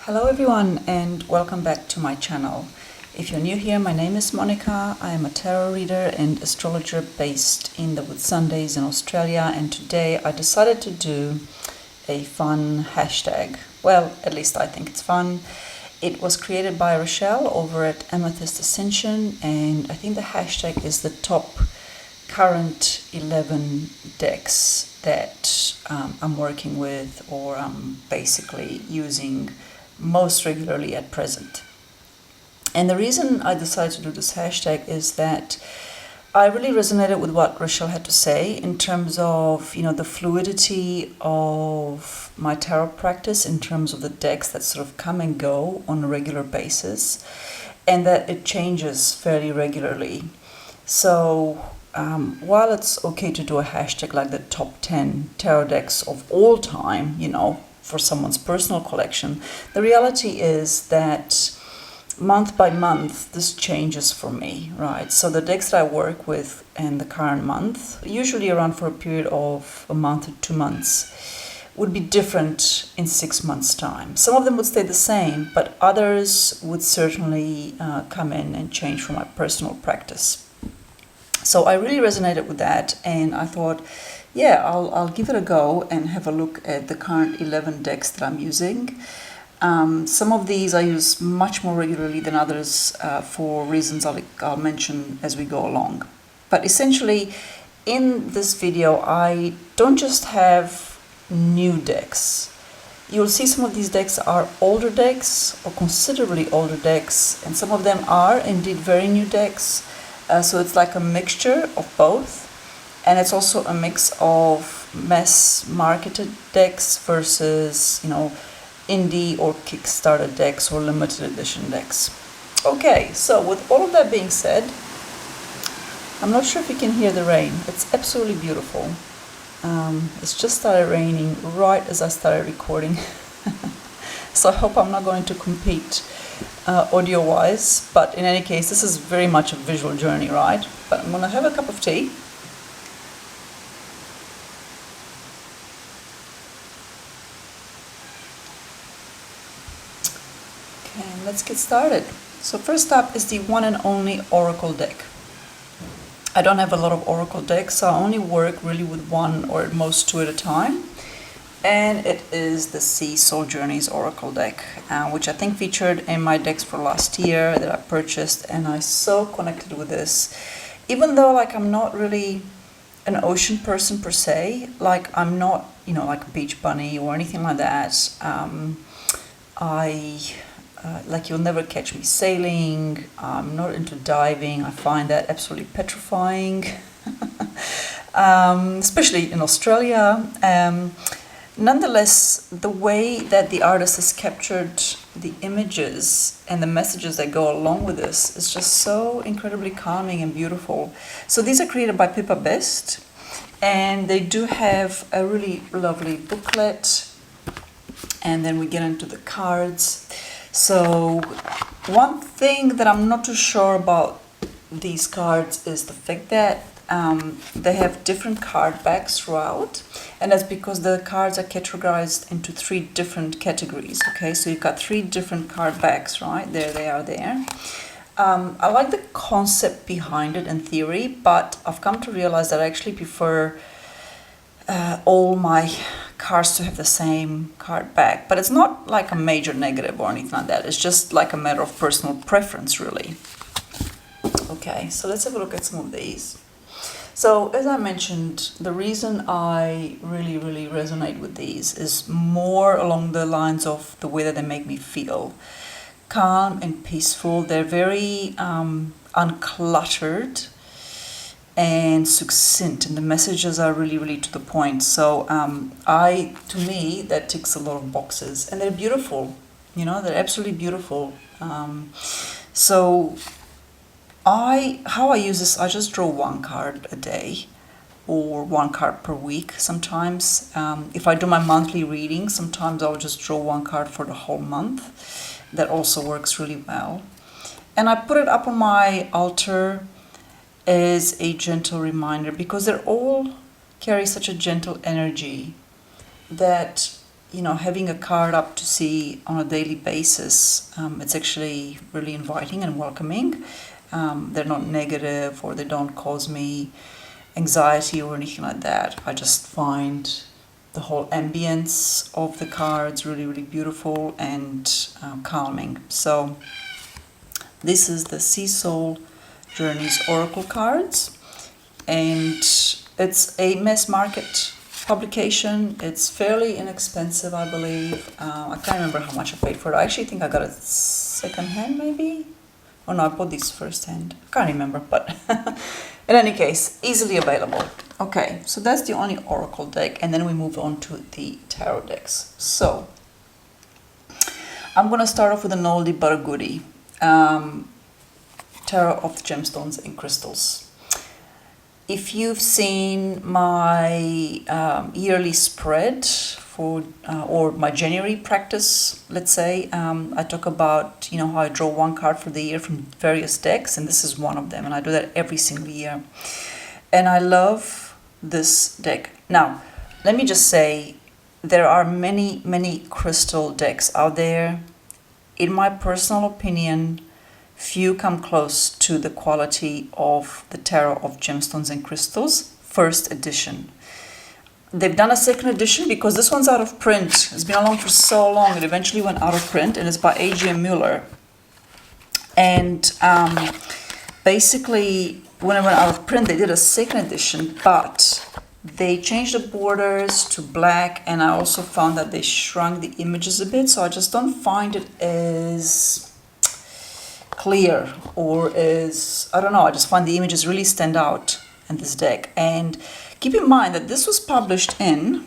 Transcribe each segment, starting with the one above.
Hello everyone and welcome back to my channel. If you're new here, my name is Monica. I am a tarot reader and astrologer based in the Whitsundays in Australia, and today I decided to do a fun hashtag. Well, at least I think it's fun. It was created by Rachele over at Amethyst Ascension, and I think the hashtag is the top current 11 decks that I'm working with, or I'm basically using most regularly at present. And the reason I decided to do this hashtag is that I really resonated with what Rachele had to say in terms of, the fluidity of my tarot practice, in terms of the decks that sort of come and go on a regular basis, and that it changes fairly regularly. So while it's okay to do a hashtag like the top 10 tarot decks of all time, for someone's personal collection, the reality is that month by month this changes for me, right? So the decks that I work with in the current month, usually around for a period of a month to 2 months, would be different in 6 months' time. Some of them would stay the same, but others would certainly come in and change for my personal practice. So I really resonated with that, and I thought, I'll give it a go and have a look at the current 11 decks that I'm using. Some of these I use much more regularly than others for reasons I'll mention as we go along. But essentially, in this video, I don't just have new decks. You'll see some of these decks are older decks or considerably older decks, and some of them are indeed very new decks. So it's like a mixture of both. And it's also a mix of mass marketed decks versus, indie or Kickstarter decks or limited edition decks. Okay, so with all of that being said, I'm not sure if you can hear the rain. It's absolutely beautiful. It's just started raining right as I started recording. So I hope I'm not going to compete audio-wise, but in any case, this is very much a visual journey, right? But I'm gonna have a cup of tea. Let's get started. So first up is the one and only Oracle deck. I don't have a lot of Oracle decks, so I only work really with one or at most two at a time. And it is the Sea Soul Journeys Oracle deck, which I think featured in my decks for last year that I purchased, and I so connected with this. Even though I'm not really an ocean person per se, I'm not, like a beach bunny or anything like that. You'll never catch me sailing. I'm not into diving. I find that absolutely petrifying, especially in Australia. Nonetheless, the way that the artist has captured the images and the messages that go along with this is just so incredibly calming and beautiful. So these are created by Pippa Best, and they do have a really lovely booklet. And then we get into the cards. So one thing that I'm not too sure about these cards is the fact that they have different card backs throughout, and that's because the cards are categorized into 3 different categories. Okay, so you've got 3 different card backs, right? There they are there. I like the concept behind it in theory, but I've come to realize that I actually prefer all my cards to have the same card back. But it's not like a major negative or anything like that. It's just like a matter of personal preference, really. Okay, so let's have a look at some of these. So as I mentioned, the reason I really, really resonate with these is more along the lines of the way that they make me feel. Calm and peaceful. They're very uncluttered and succinct, and the messages are really, really to the point. So to me, that ticks a lot of boxes, and they're beautiful. They're absolutely beautiful. How I use this, I just draw 1 card a day, or 1 card per week. Sometimes, if I do my monthly reading, sometimes I'll just draw 1 card for the whole month. That also works really well. And I put it up on my altar as a gentle reminder, because they're all carry such a gentle energy that having a card up to see on a daily basis, it's actually really inviting and welcoming. They're not negative, or they don't cause me anxiety or anything like that. I just find the whole ambience of the cards really, really beautiful and calming. So this is the Sea Soul Journeys Oracle cards, and it's a mass market publication. It's fairly inexpensive, I believe. I can't remember how much I paid for it. I actually think I got it second hand, maybe. Oh no, I bought these first hand. I can't remember, but in any case, easily available. Okay, so that's the only Oracle deck, and then we move on to the tarot decks. So I'm going to start off with an oldie but a goodie. Tarot of the Gemstones and Crystals. If you've seen my yearly spread for, or my January practice, let's say, I talk about, how I draw one card for the year from various decks, and this is one of them, and I do that every single year. And I love this deck. Now, let me just say, there are many, many crystal decks out there. In my personal opinion, few come close to the quality of the Tarot of Gemstones and Crystals, first edition. They've done a second edition because this one's out of print. It's been along for so long, it eventually went out of print, and it's by A.J. Mueller. And basically, when it went out of print, they did a second edition, but they changed the borders to black, and I also found that they shrunk the images a bit, so I just don't find it as clear, or is, I don't know, I just find the images really stand out in this deck. And keep in mind that this was published in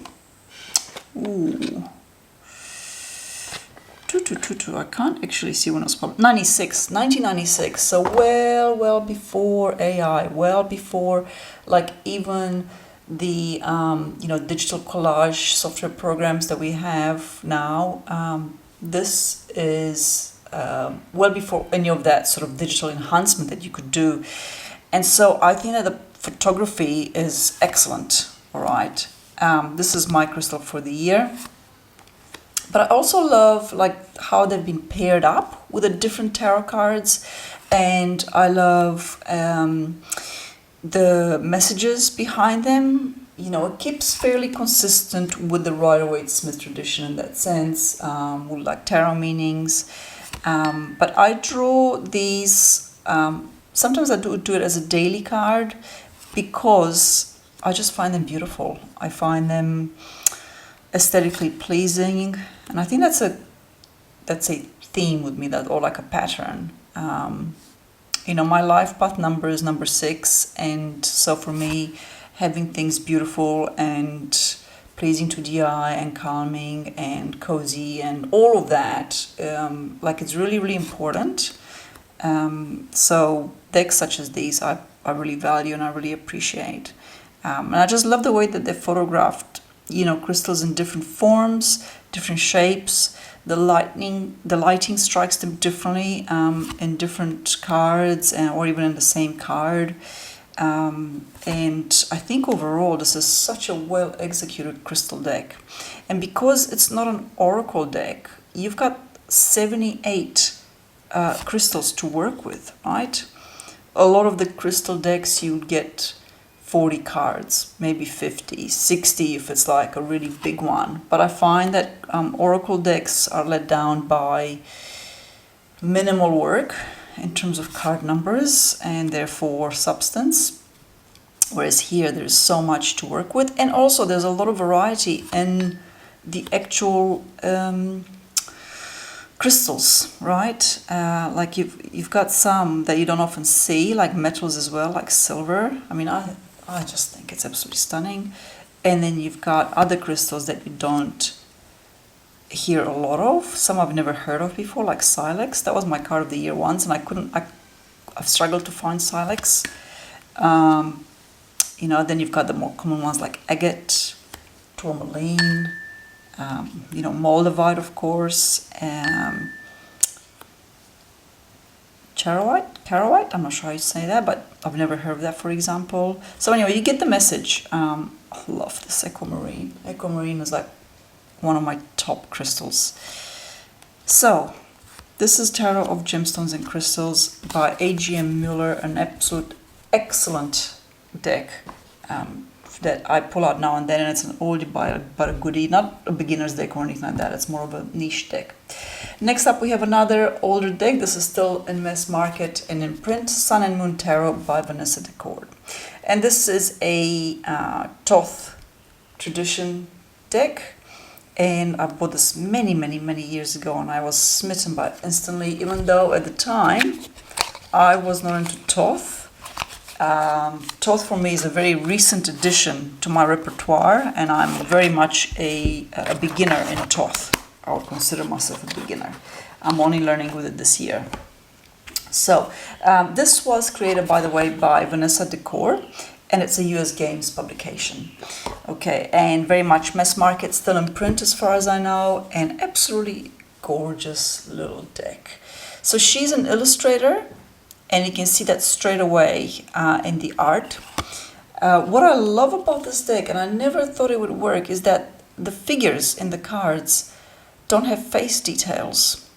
I can't actually see when it was published. 1996, so well before AI, well before like even the digital collage software programs that we have now. This is well before any of that sort of digital enhancement that you could do. And so I think that the photography is excellent. All right, this is my crystal for the year. But I also love like how they've been paired up with the different tarot cards, and I love the messages behind them. It keeps fairly consistent with the Rider-Waite-Smith tradition in that sense, with like tarot meanings. But I draw these, sometimes I do it as a daily card because I just find them beautiful. I find them aesthetically pleasing, and I think that's a theme with me, that, or like a pattern. My life path number is number 6, and so for me, having things beautiful and pleasing to the eye and calming and cozy and all of that, it's really, really important. So decks such as these I really value and I really appreciate. And I just love the way that they photographed, crystals in different forms, different shapes. The lighting strikes them differently in different cards, or even in the same card. And I think overall this is such a well executed crystal deck. And because it's not an oracle deck, you've got 78 crystals to work with, right? A lot of the crystal decks you get 40 cards, maybe 50, 60 if it's like a really big one. But I find that oracle decks are let down by minimal work in terms of card numbers and therefore substance, whereas here there's so much to work with, and also there's a lot of variety in the actual crystals, right? Like you've got some that you don't often see, like metals as well, like silver. I mean, I just think it's absolutely stunning. And then you've got other crystals that you don't hear a lot of. Some I've never heard of before, like silex. That was my card of the year once, and I've struggled to find silex. Then you've got the more common ones like agate, tourmaline, moldavite, of course, charoite, I'm not sure how you say that, but I've never heard of that, for example. So anyway, you get the message. I love this aquamarine. Aquamarine is like one of my top crystals. So, this is Tarot of Gemstones and Crystals by A.G.M. Mueller, an absolute excellent deck that I pull out now and then, and it's an oldie but a goodie, not a beginner's deck or anything like that, it's more of a niche deck. Next up we have another older deck. This is still in mass market and in print, Sun and Moon Tarot by Vanessa Decord. And this is a Thoth tradition deck, and I bought this many years ago, and I was smitten by it instantly, even though at the time I was not into Thoth. Thoth for me is a very recent addition to my repertoire, and I'm very much a beginner in Thoth. I would consider myself a beginner. I'm only learning with it this year. So this was created, by the way, by Vanessa Decord, and it's a US Games publication. Okay, and very much mass market, still in print as far as I know, and absolutely gorgeous little deck. So she's an illustrator, and you can see that straight away in the art. What I love about this deck, and I never thought it would work, is that the figures in the cards don't have face details.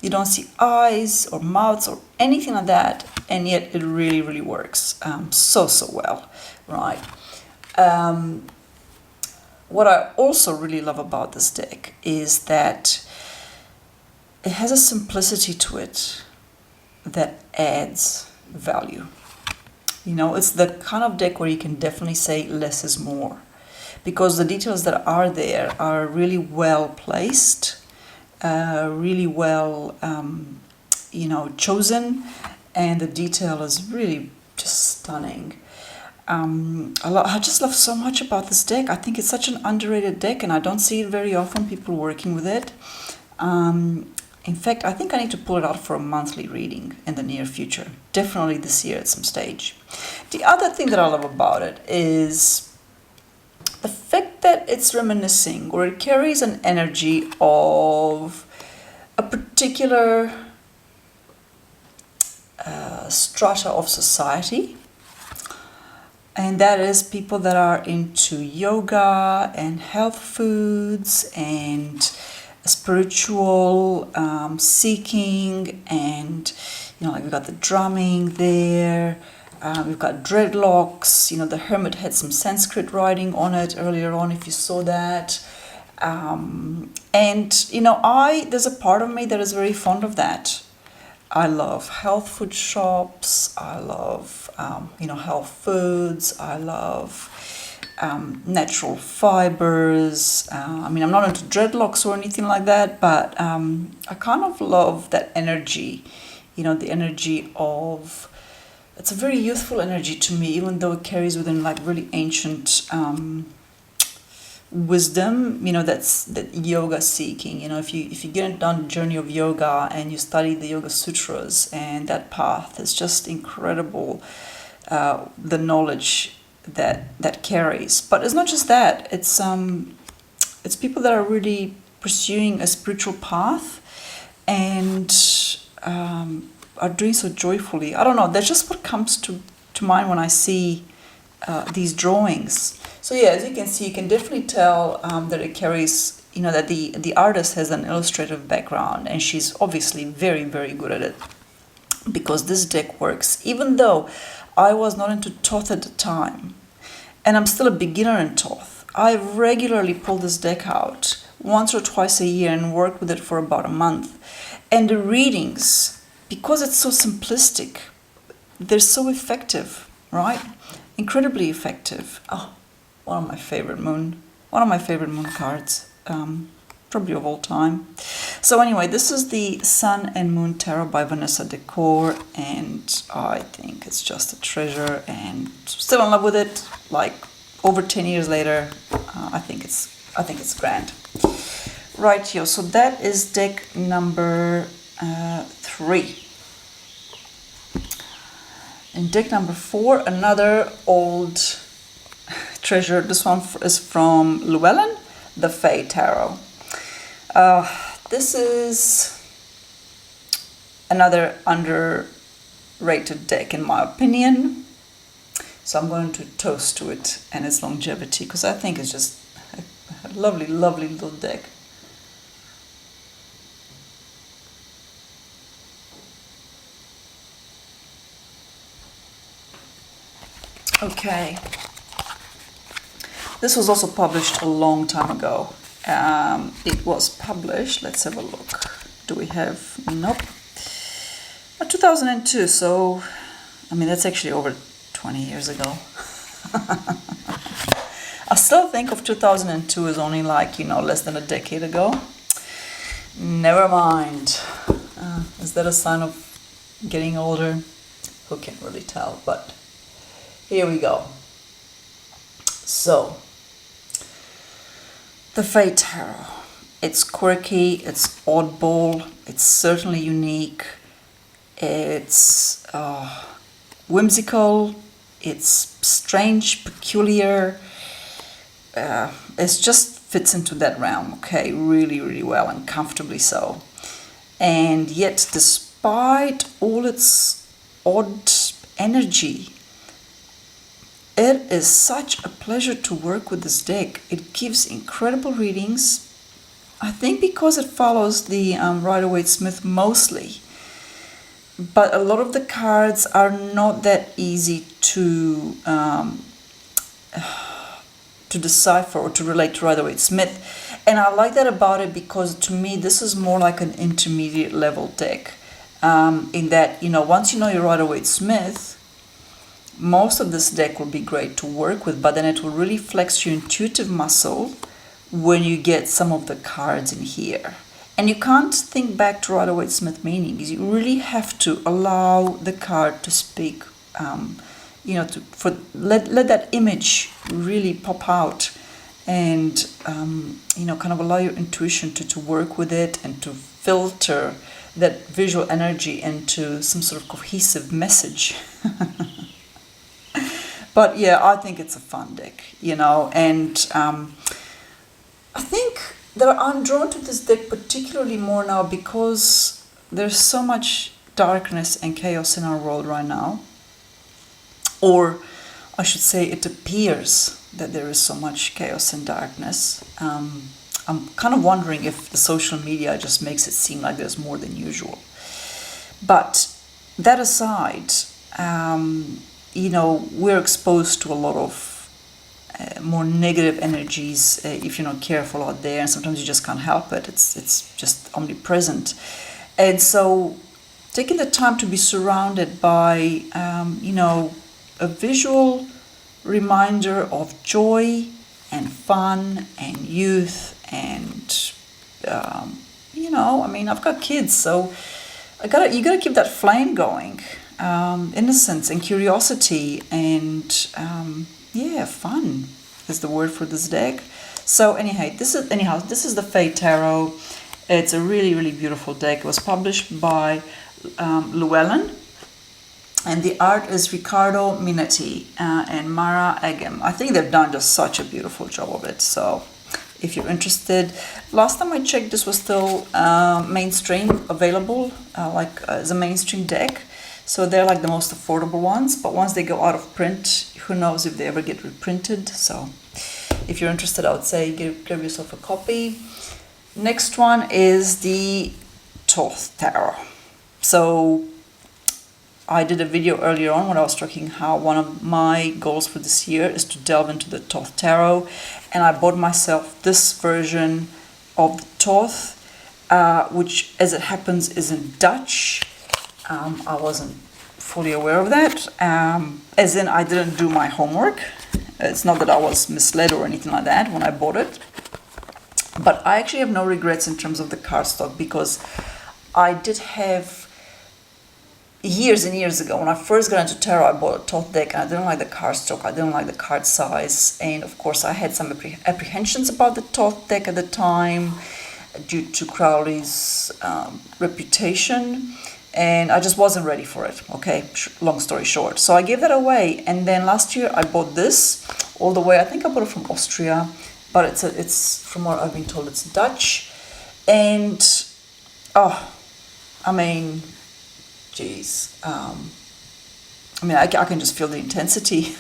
You don't see eyes or mouths or anything like that, and yet it really works so well, right? What I also really love about this deck is that it has a simplicity to it that adds value. You know, it's the kind of deck where you can definitely say less is more, because the details that are there are really well placed, really well chosen, and the detail is really just stunning. I just love so much about this deck. I think it's such an underrated deck, and I don't see it very often, people working with it. In fact, I think I need to pull it out for a monthly reading in the near future. Definitely this year at some stage. The other thing that I love about it is the fact that it's reminiscing, or it carries an energy of a particular strata of society. And that is people that are into yoga and health foods and spiritual seeking, and like we've got the drumming there, we've got dreadlocks. The hermit had some Sanskrit writing on it earlier on, if you saw that. There's a part of me that is very fond of that. I love health food shops, I love health foods, I love natural fibers. I'm not into dreadlocks or anything like that, but I kind of love that energy, the energy of, it's a very youthful energy to me, even though it carries within like really ancient wisdom, that yoga seeking. If you get on the journey of yoga and you study the Yoga Sutras, and that path is just incredible, the knowledge that carries. But it's not just that, it's people that are really pursuing a spiritual path and are doing so joyfully. I don't know, that's just what comes to mind when I see these drawings. So yeah, as you can see, you can definitely tell that it carries, that the artist has an illustrative background, and she's obviously very good at it, because this deck works. Even though I was not into Thoth at the time, and I'm still a beginner in Thoth, I regularly pull this deck out once or twice a year and work with it for about a month. And the readings, because it's so simplistic, they're so effective, right? Incredibly effective. Oh, one of my favorite moon cards, probably of all time. So anyway, this is the Sun and Moon Tarot by Vanessa Decord, and I think it's just a treasure, and still in love with it. Like over 10 years later, I think it's grand. Right here, so that is deck number 3. And deck number 4, another old treasure. This one is from Llewellyn, the Fae Tarot. This is another underrated deck in my opinion. So I'm going to toast to it and its longevity, because I think it's just Lovely, lovely little deck. Okay. This was also published a long time ago. It was published, let's have a look. Do we have, nope. 2002, so, I mean, that's actually over 20 years ago. I still think of 2002 as only like, less than a decade ago. Never mind. Is that a sign of getting older? Who can really tell, but here we go. So, the Fate Tarot. It's quirky, it's oddball, it's certainly unique, it's whimsical, it's strange, peculiar. It just fits into that realm, okay, really, really well and comfortably so. And yet, despite all its odd energy, it is such a pleasure to work with this deck. It gives incredible readings. I think because it follows the Rider-Waite-Smith mostly. But a lot of the cards are not that easy to decipher or to relate to Rider-Waite-Smith. And I like that about it because to me this is more like an intermediate level deck. In that, once you know your Rider-Waite-Smith, most of this deck will be great to work with, but then it will really flex your intuitive muscle when you get some of the cards in here. And you can't think back to Rider-Waite-Smith meanings. You really have to allow the card to speak, let that image really pop out and, kind of allow your intuition to work with it and to filter that visual energy into some sort of cohesive message. But yeah, I think it's a fun deck, and I think that I'm drawn to this deck particularly more now because there's so much darkness and chaos in our world right now. Or I should say it appears that there is so much chaos and darkness. I'm kind of wondering if the social media just makes it seem like there's more than usual. But that aside, we're exposed to a lot of more negative energies if you're not careful out there, and sometimes you just can't help it. It's just omnipresent. And so taking the time to be surrounded by, a visual reminder of joy and fun and youth and, I've got kids, so you gotta keep that flame going. Innocence and curiosity and fun is the word for this deck. So this is the Fate Tarot. It's a really, really beautiful deck. It was published by Llewellyn, and the art is Riccardo Minetti and Mara Agam. I think they've done just such a beautiful job of it. So if you're interested, last time I checked, this was still mainstream available, as a mainstream deck. So they're like the most affordable ones, but once they go out of print, who knows if they ever get reprinted. So if you're interested, I would say grab yourself a copy. Next one is the Thoth Tarot. So I did a video earlier on when I was talking how one of my goals for this year is to delve into the Thoth Tarot, and I bought myself this version of the Thoth, which as it happens is in Dutch. I wasn't fully aware of that, as in I didn't do my homework. It's not that I was misled or anything like that when I bought it, but I actually have no regrets in terms of the cardstock, because I did have, years and years ago when I first got into tarot, I bought a Thoth deck and I didn't like the cardstock, I didn't like the card size, and of course I had some apprehensions about the Thoth deck at the time due to Crowley's reputation. And I just wasn't ready for it, okay, long story short. So I gave that away, and then last year I bought this all the way, I think I bought it from Austria, but it's from what I've been told, it's Dutch. And, geez, I can just feel the intensity.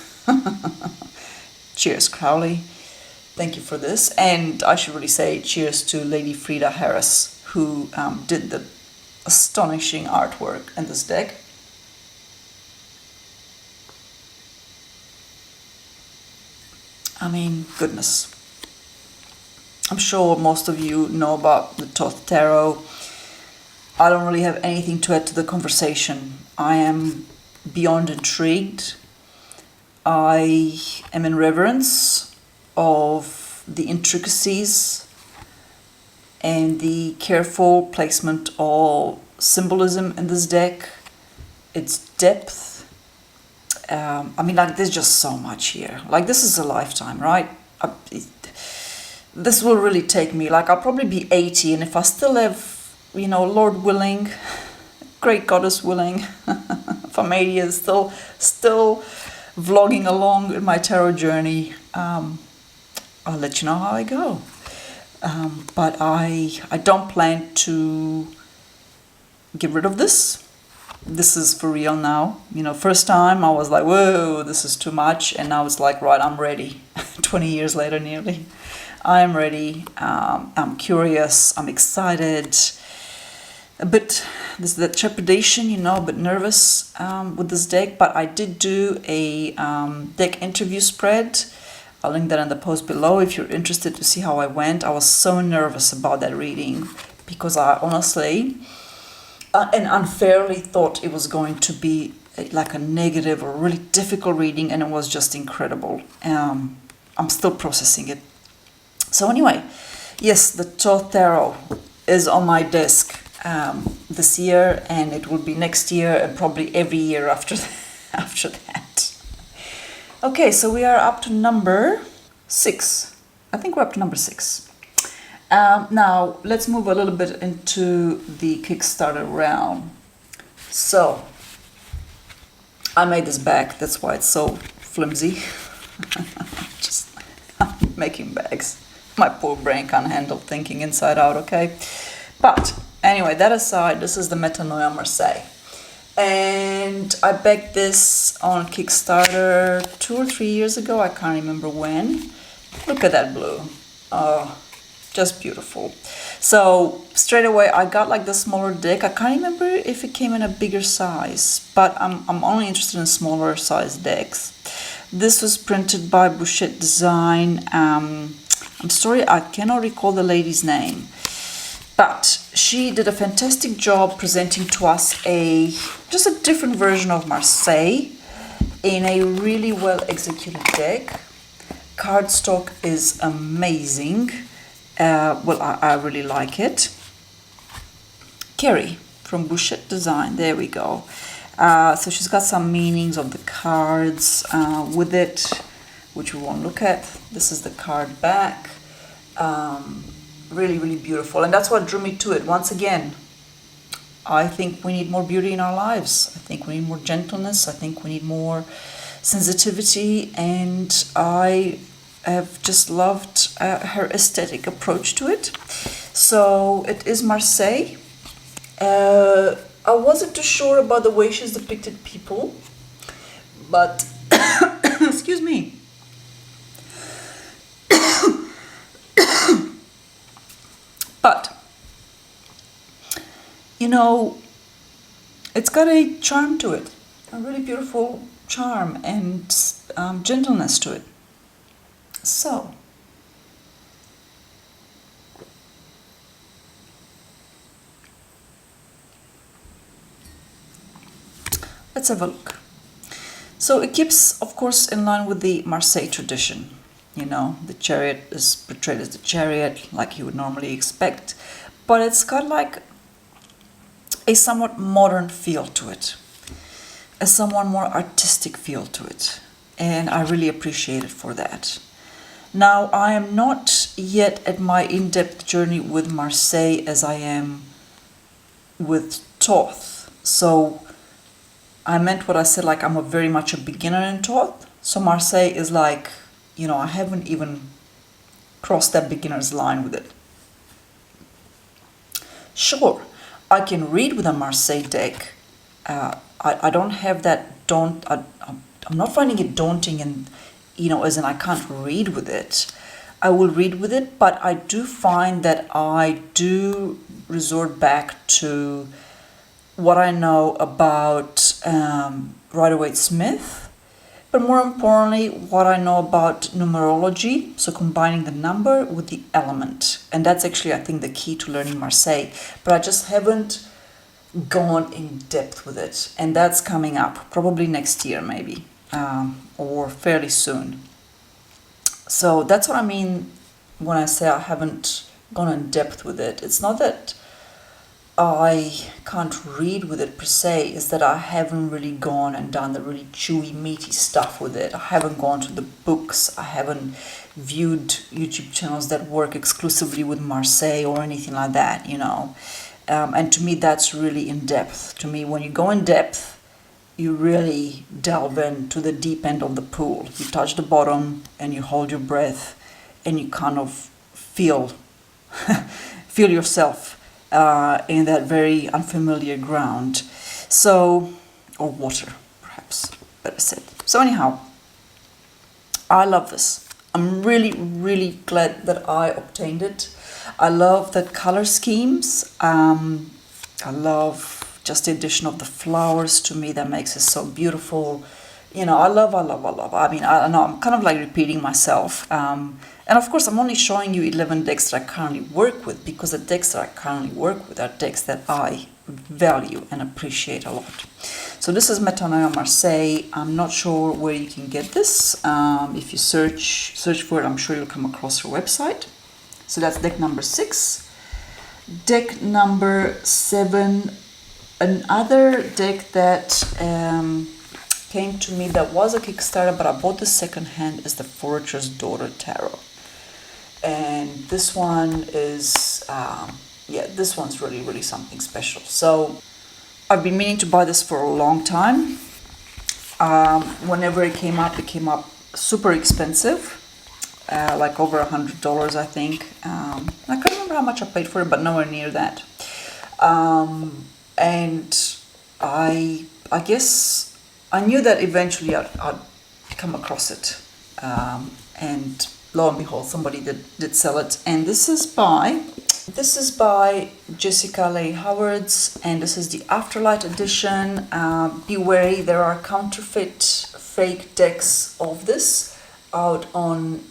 Cheers, Crowley. thank you for this. And I should really say cheers to Lady Frida Harris, who did the astonishing artwork in this deck. I mean, goodness. I'm sure most of you know about the Thoth Tarot. I don't really have anything to add to the conversation. I am beyond intrigued. I am in reverence of the intricacies and the careful placement of symbolism in this deck, its depth. I mean, like, there's just so much here. Like, this is a lifetime, right? This will really take me, like, I'll probably be 80, and if I still have, you know, Lord willing, great goddess willing, if I'm 80 and still vlogging along in my tarot journey, I'll let you know how I go. But I don't plan to get rid of this. This is for real now. You know, first time I was like, whoa, this is too much. And now it's like, right, I'm ready. 20 years later nearly. I'm ready. I'm curious. I'm excited. A bit, there's that trepidation, you know, a bit nervous with this deck. But I did do a deck interview spread. I'll link that in the post below if you're interested to see how I went. I was so nervous about that reading because I honestly and unfairly thought it was going to be like a negative or really difficult reading, and it was just incredible. I'm still processing it. So anyway, yes, the Thoth Tarot is on my desk this year, and it will be next year and probably every year after that. Okay, so we are up to number 6. I think we're up to number 6. Now, let's move a little bit into the Kickstarter realm. So, I made this bag, that's why it's so flimsy. Just making bags. My poor brain can't handle thinking inside out, okay? But, anyway, that aside, this is the Metanoia Marseille. And I backed this on Kickstarter 2 or 3 years ago, I can't remember when. Look at that blue. Oh, just beautiful. So straight away I got like the smaller deck. I can't remember if it came in a bigger size, but I'm only interested in smaller size decks. This was printed by Bouchette Design. I'm sorry, I cannot recall the lady's name, but she did a fantastic job presenting to us just a different version of Marseille in a really well executed deck. Cardstock is amazing. Well, I really like it. Kerry from Bouchette Design, there we go. So she's got some meanings of the cards with it, which we won't look at. This is the card back. Really, really beautiful. And that's what drew me to it. Once again, I think we need more beauty in our lives. I think we need more gentleness. I think we need more sensitivity. And I have just loved her aesthetic approach to it. So it is Marseille. I wasn't too sure about the way she's depicted people, but excuse me. But you know, it's got a charm to it, a really beautiful charm and gentleness to it. So, let's have a look. So it keeps, of course, in line with the Marseille tradition. You know, the chariot is portrayed as the chariot, like you would normally expect, but it's got like a somewhat modern feel to it, a somewhat more artistic feel to it, and I really appreciate it for that. Now, I am not yet at my in-depth journey with Marseille as I am with Thoth. So I meant what I said, like I'm very much a beginner in Thoth. So Marseille is like, you know, I haven't even crossed that beginner's line with it. Sure, I can read with a Marseille deck. I don't have that I'm not finding it daunting, and you know, as in I can't read with it. I will read with it, but I do find that I do resort back to what I know about Rider-Waite-Smith, but more importantly, what I know about numerology, so combining the number with the element. And that's actually, I think, the key to learning Marseille. But I just haven't gone in depth with it. And that's coming up, probably next year maybe, or fairly soon. So that's what I mean when I say I haven't gone in depth with it. It's not that I can't read with it per se, is that I haven't really gone and done the really chewy, meaty stuff with it. I haven't gone to the books. I haven't viewed YouTube channels that work exclusively with Marseille or anything like that, you know. And to me, that's really in depth. To me, when you go in depth, you really delve into the deep end of the pool. You touch the bottom and you hold your breath and you kind of feel yourself in that very unfamiliar ground. So, or water, perhaps, better said. So anyhow, I love this. I'm really, really glad that I obtained it. I love the color schemes. I love just the addition of the flowers. To me, that makes it so beautiful. You know, I love. I mean, I know I'm kind of like repeating myself. And of course, I'm only showing you 11 decks that I currently work with, because the decks that I currently work with are decks that I value and appreciate a lot. So this is Metanoia Marseille. I'm not sure where you can get this. If you search for it, I'm sure you'll come across her website. So that's deck number 6. Deck number 7, another deck that came to me that was a Kickstarter, but I bought the second hand, is the Forager's Daughter Tarot. And this one is, this one's really, really something special. So I've been meaning to buy this for a long time. Whenever it came up super expensive, like over $100, I think. I can't remember how much I paid for it, but nowhere near that. And I guess I knew that eventually I'd come across it. And lo and behold, somebody did sell it. And this is by Jessica Leigh Howards, and this is the Afterlight edition. Be wary, there are counterfeit fake decks of this out on,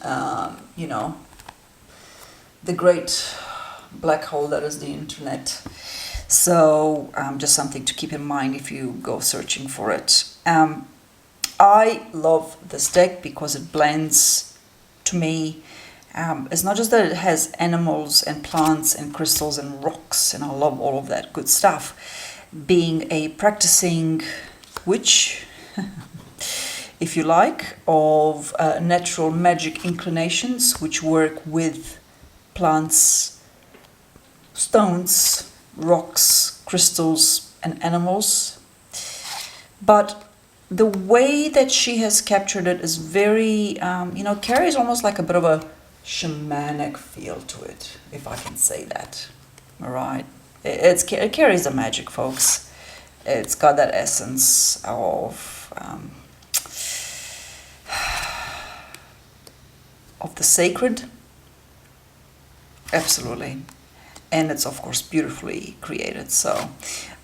the great black hole that is the internet. So just something to keep in mind if you go searching for it. I love this deck because it blends, to me, it's not just that it has animals and plants and crystals and rocks, and I love all of that good stuff. Being a practicing witch, if you like, of natural magic inclinations, which work with plants, stones, rocks, crystals, and animals. But the way that she has captured it is very, carries almost like a bit of a shamanic feel to it, if I can say that. All right. It carries the magic, folks. It's got that essence of the sacred. Absolutely. And it's, of course, beautifully created. So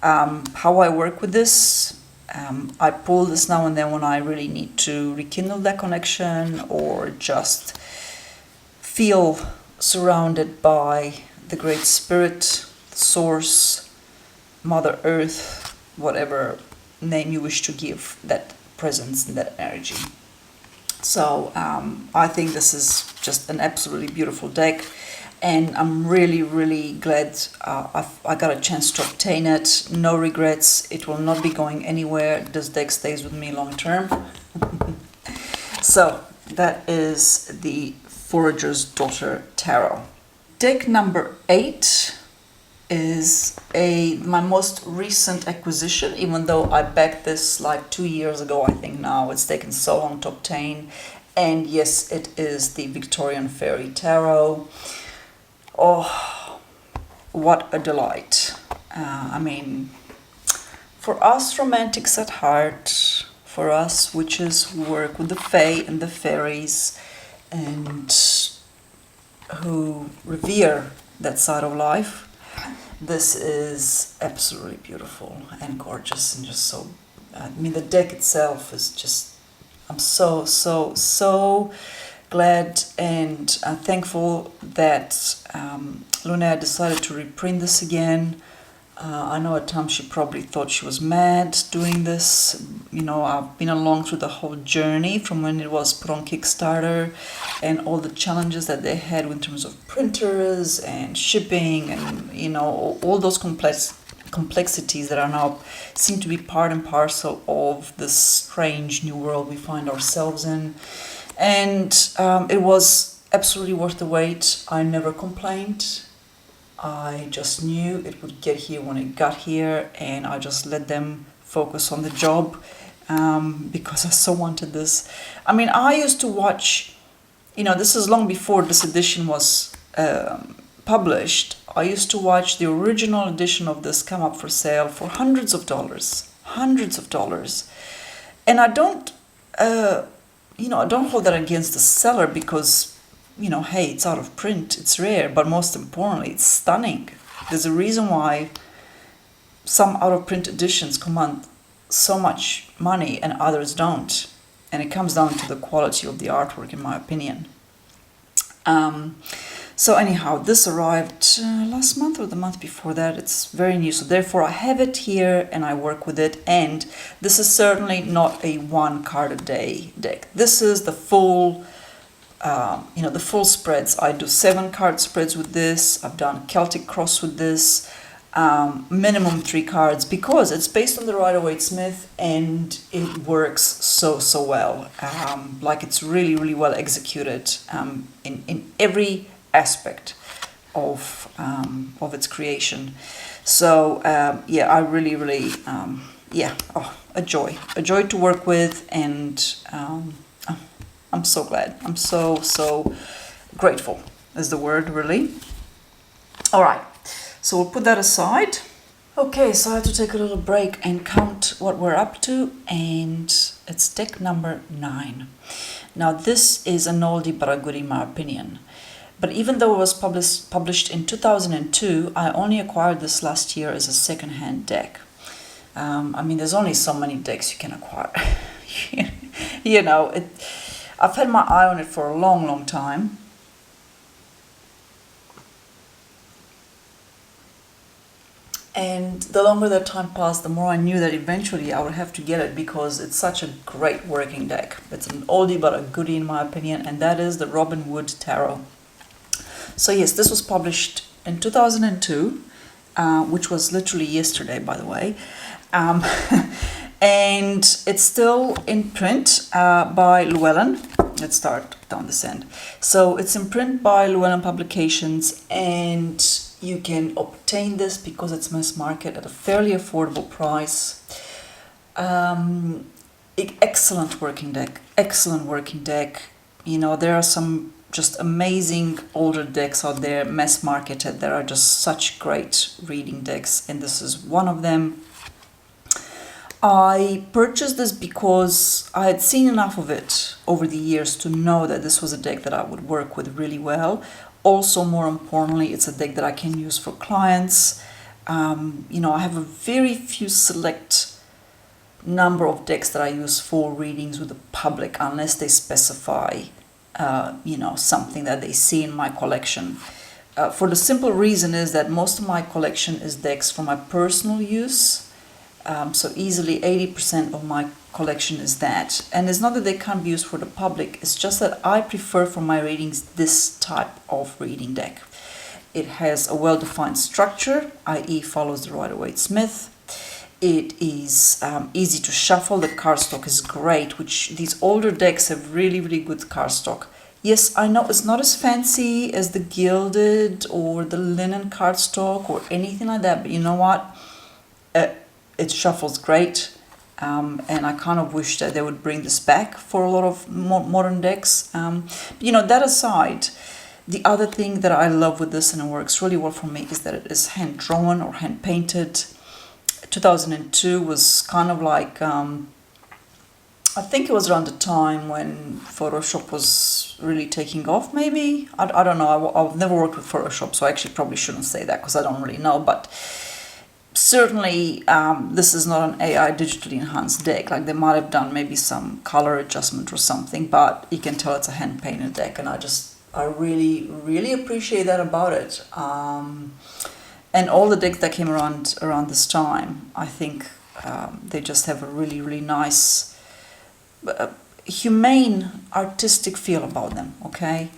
how I work with this, I pull this now and then when I really need to rekindle that connection, or just feel surrounded by the Great Spirit, Source, Mother Earth, whatever name you wish to give that presence and that energy. So I think this is just an absolutely beautiful deck. And I'm really, really glad I got a chance to obtain it. No regrets. It will not be going anywhere. This deck stays with me long term. So that is the Forager's Daughter Tarot. Deck number 8 is my most recent acquisition, even though I backed this like 2 years ago, I think now. It's taken so long to obtain. And yes, it is the Victorian Fairy Tarot. Oh, what a delight. I mean, for us romantics at heart, for us witches who work with the fae and the fairies, and who revere that side of life, this is absolutely beautiful and gorgeous and just so, I mean, the deck itself is just, I'm so glad and thankful that Luna decided to reprint this again. I know at times she probably thought she was mad doing this. You know, I've been along through the whole journey from when it was put on Kickstarter and all the challenges that they had in terms of printers and shipping and, you know, all those complexities that are now seem to be part and parcel of this strange new world we find ourselves in. And it was absolutely worth the wait. I never complained. I just knew it would get here when it got here, and I just let them focus on the job because I so wanted this. I mean, I used to watch, you know, this is long before this edition was published. I used to watch the original edition of this come up for sale for hundreds of dollars. And I don't, you know, I don't hold that against the seller because, you know, hey, it's out of print, it's rare, but most importantly, it's stunning. There's a reason why some out of print editions command so much money and others don't. And it comes down to the quality of the artwork, in my opinion. So anyhow, this arrived last month or the month before that. It's very new, so therefore I have it here and I work with it. And this is certainly not a 1 card a day deck. This is the full, you know, the full spreads. I do 7 card spreads with this. I've done Celtic Cross with this. Minimum 3 cards because it's based on the Rider-Waite-Smith and it works so well. Like it's really well executed in every aspect of its creation. So yeah, I really yeah, a joy to work with, and I'm so glad. I'm so grateful is the word, really. All right, so we'll put that aside. Okay, so I have to take a little break and count what we're up to, and it's deck number 9. Now this is an oldie but a goodie in my opinion. But even though it was published in 2002, I only acquired this last year as a second-hand deck. I mean, there's only so many decks you can acquire. You know, I've had my eye on it for a long time. And the longer that time passed, the more I knew that eventually I would have to get it because it's such a great working deck. It's an oldie but a goodie in my opinion, and that is the Robin Wood Tarot. So yes, this was published in 2002, which was literally yesterday, by the way. And it's still in print by Llewellyn. Let's start down this end. So it's in print by Llewellyn Publications, and you can obtain this because it's mass market at a fairly affordable price. Excellent working deck. You know, there are some just amazing older decks out there, mass marketed, that are just such great reading decks, and this is one of them. I purchased this because I had seen enough of it over the years to know that this was a deck that I would work with really well. Also, more importantly, it's a deck that I can use for clients. You know, I have a very few select number of decks that I use for readings with the public, unless they specify you know, something that they see in my collection. For the simple reason is that most of my collection is decks for my personal use. So easily 80% of my collection is that. And it's not that they can't be used for the public, it's just that I prefer for my readings this type of reading deck. It has a well-defined structure, i.e. follows the Rider-Waite-Smith. It is easy to shuffle. The cardstock is great, which these older decks have really good cardstock. Yes, I know it's not as fancy as the gilded or the linen cardstock or anything like that, but you know what? It shuffles great, and I kind of wish that they would bring this back for a lot of modern decks. You know, that aside, the other thing that I love with this, and it works really well for me, is that it is hand-drawn or hand-painted. 2002 was kind of like I think it was around the time when Photoshop was really taking off, maybe. I don't know. I've never worked with Photoshop, so I actually probably shouldn't say that because I don't really know. But certainly, this is not an AI digitally enhanced deck. Like they might have done maybe some color adjustment or something, but you can tell it's a hand painted deck, and I really, really appreciate that about it. And all the decks that came around this time, I think they just have a really, really nice, humane, artistic feel about them. Okay.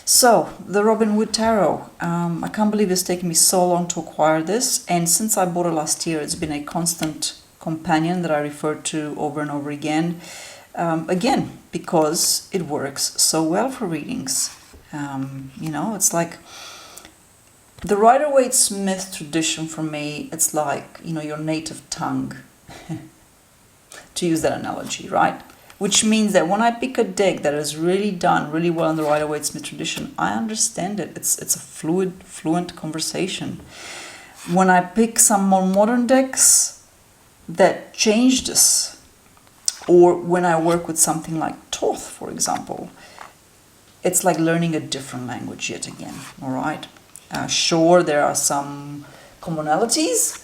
So, the Robin Wood Tarot. I can't believe it's taken me so long to acquire this, and since I bought it last year, it's been a constant companion that I refer to over and over again. Again, because it works so well for readings. It's like the Rider-Waite-Smith tradition for me, it's like, your native tongue, to use that analogy, right? Which means that when I pick a deck that is really done really well in the Rider-Waite-Smith tradition, I understand it. It's a fluent conversation. When I pick some more modern decks that change this, or when I work with something like Thoth, for example, it's like learning a different language yet again, all right? Sure, there are some commonalities,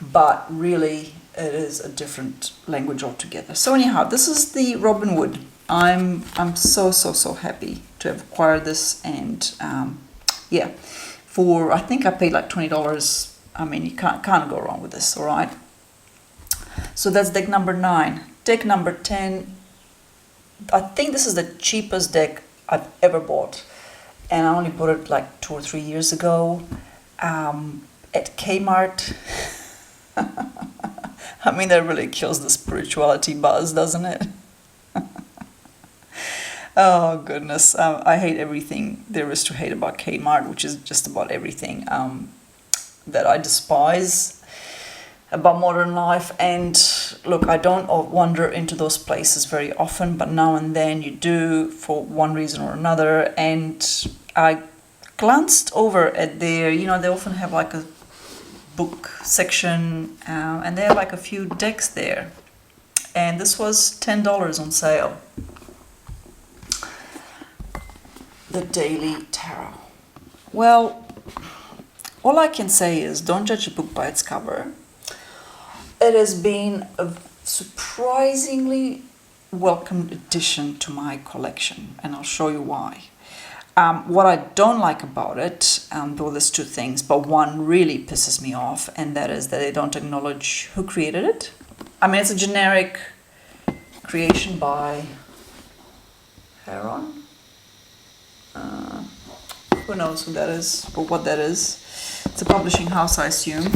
but really it is a different language altogether. So anyhow, this is the Robin Wood. I'm so happy to have acquired this, and I think I paid like $20. I mean, you can't go wrong with this, all right? So that's deck number 9. Deck number 10. I think this is the cheapest deck I've ever bought, and I only bought it like 2 or 3 years ago at Kmart. I mean, that really kills the spirituality buzz, doesn't it? Oh, goodness. I hate everything there is to hate about Kmart, which is just about everything that I despise about modern life. And look, I don't wander into those places very often, but now and then you do for one reason or another. And I glanced over at their, they often have like a book section, and they have like a few decks there, and this was $10 on sale. The Daily Tarot. Well, all I can say is don't judge a book by its cover. It has been a surprisingly welcomed addition to my collection, and I'll show you why. What I don't like about it, though there's 2 things, but one really pisses me off, and that is that they don't acknowledge who created it. I mean, it's a generic creation by Heron. Who knows who that is or what that is. It's a publishing house, I assume.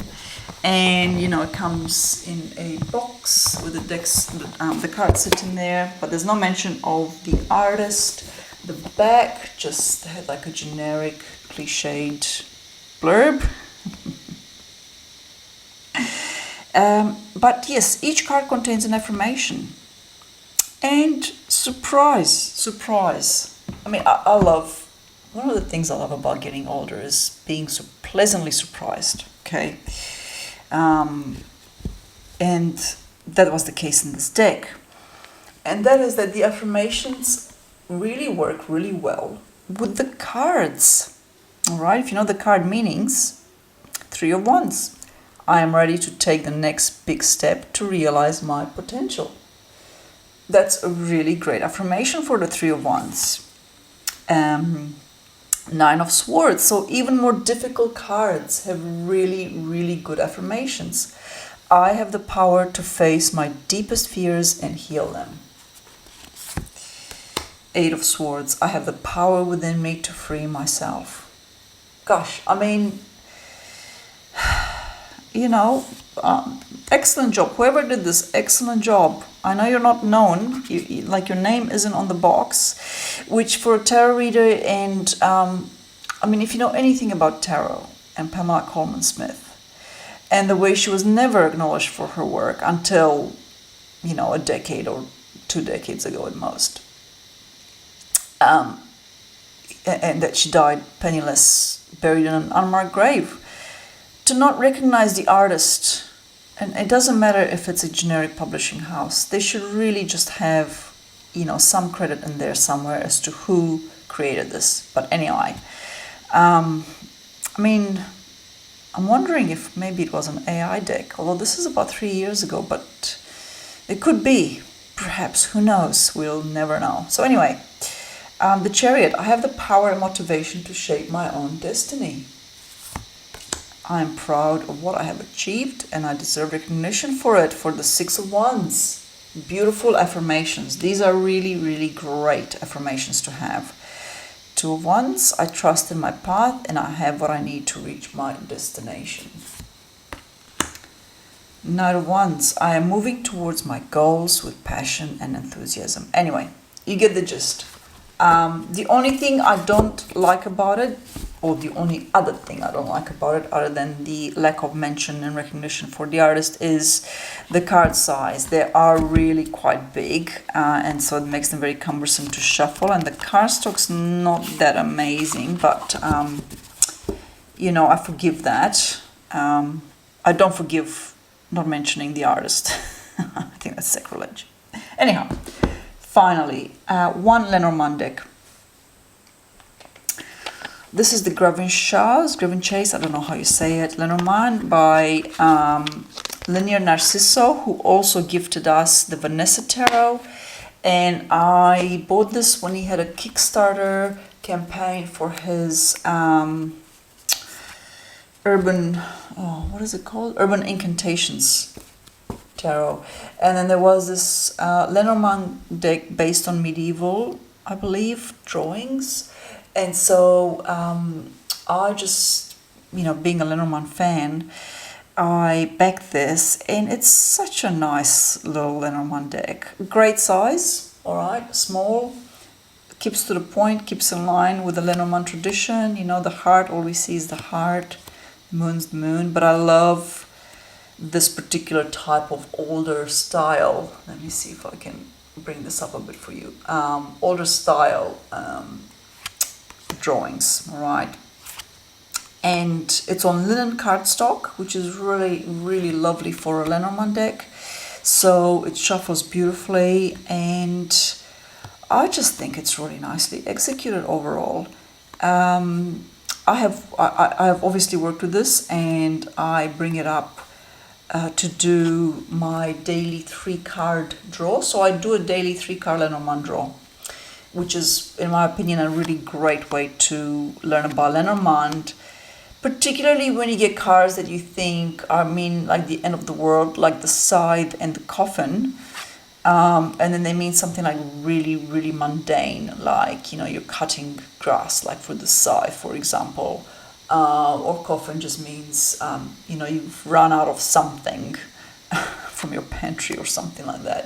And, it comes in a box with the cards sitting there, but there's no mention of the artist. The back just had like a generic, cliched blurb. But yes, each card contains an affirmation. And surprise. I mean, I love, one of the things I love about getting older is being so pleasantly surprised, okay? And that was the case in this deck. And that is that the affirmations really work really well with the cards. All right, if you know the card meanings, 3 of Wands. I am ready to take the next big step to realize my potential. That's a really great affirmation for the 3 of Wands. 9 of Swords. So even more difficult cards have really, really good affirmations. I have the power to face my deepest fears and heal them. 8 of Swords. I have the power within me to free myself. Gosh, I mean, excellent job. Whoever did this, excellent job. I know you're not known, like your name isn't on the box, which for a tarot reader, and if you know anything about tarot and Pamela Coleman-Smith, and the way she was never acknowledged for her work until, a decade or 2 decades ago at most. And that she died penniless, buried in an unmarked grave. To not recognize the artist And it doesn't matter if it's a generic publishing house. They should really just have, some credit in there somewhere as to who created this. But anyway, I mean, I'm wondering if maybe it was an AI deck, although this is about 3 years ago, but it could be. Perhaps, who knows? We'll never know. So anyway, the Chariot. I have the power and motivation to shape my own destiny. I'm proud of what I have achieved and I deserve recognition for it. For the Six of Wands. Beautiful affirmations. These are really, really great affirmations to have. Two of Wands. I trust in my path and I have what I need to reach my destination. Knight of Wands. I am moving towards my goals with passion and enthusiasm. Anyway, you get the gist. The only thing I don't like about it, or the only other thing I don't like about it, other than the lack of mention and recognition for the artist, is the card size. They are really quite big, and so it makes them very cumbersome to shuffle. And the cardstock's not that amazing, but I forgive that. I don't forgive not mentioning the artist. I think that's sacrilege. Anyhow, finally, one Lenormand deck. This is the Grevin Chase, I don't know how you say it, Lenormand by Linear Narciso, who also gifted us the Vanessa Tarot. And I bought this when he had a Kickstarter campaign for his Urban Incantations Tarot. And then there was this Lenormand deck based on medieval, I believe, drawings. And so I just, being a Lenormand fan, I backed this, and it's such a nice little Lenormand deck. Great size, all right, small, keeps to the point, keeps in line with the Lenormand tradition. The heart, all we see is the heart, the moon's the moon, but I love this particular type of older style. Let me see if I can bring this up a bit for you. Older style drawings, all right, and it's on linen cardstock, which is really, really lovely for a Lenormand deck. So it shuffles beautifully, and I just think it's really nicely executed overall. I have obviously worked with this, and I bring it up to do my daily 3-card draw. So I do a daily 3-card Lenormand draw, which is, in my opinion, a really great way to learn about Lenormand, particularly when you get cards that you think are like the end of the world, like the Scythe and the Coffin, and then they mean something like really, really mundane, like, you're cutting grass, like for the Scythe, for example, or Coffin just means, you've run out of something from your pantry or something like that,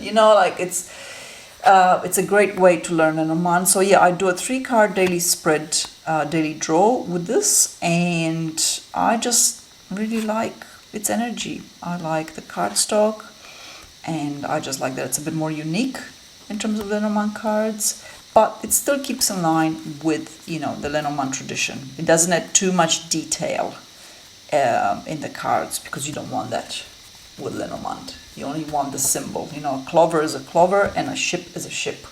it's a great way to learn Lenormand. So yeah, I do a 3-card daily spread, daily draw with this, and I just really like its energy. I like the cardstock, and I just like that it's a bit more unique in terms of Lenormand cards, but it still keeps in line with, the Lenormand tradition. It doesn't add too much detail in the cards, because you don't want that with Lenormand. You only want the symbol. A clover is a clover and a ship is a ship.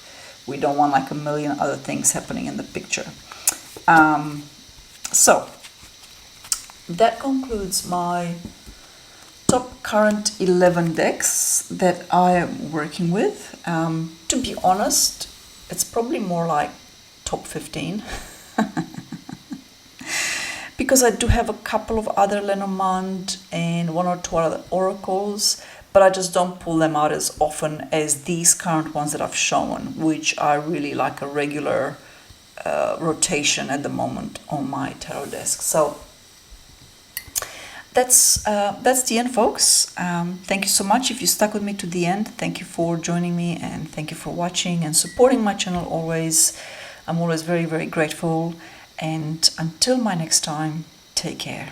We don't want like a million other things happening in the picture. So that concludes my top current 11 decks that I am working with. To be honest, it's probably more like top 15. Because I do have a couple of other Lenormand and 1 or 2 other oracles, but I just don't pull them out as often as these current ones that I've shown, which are really like a regular rotation at the moment on my tarot desk. So that's the end, folks. Thank you so much if you stuck with me to the end. Thank you for joining me, and thank you for watching and supporting my channel always. I'm always very, very grateful. And until my next time, take care.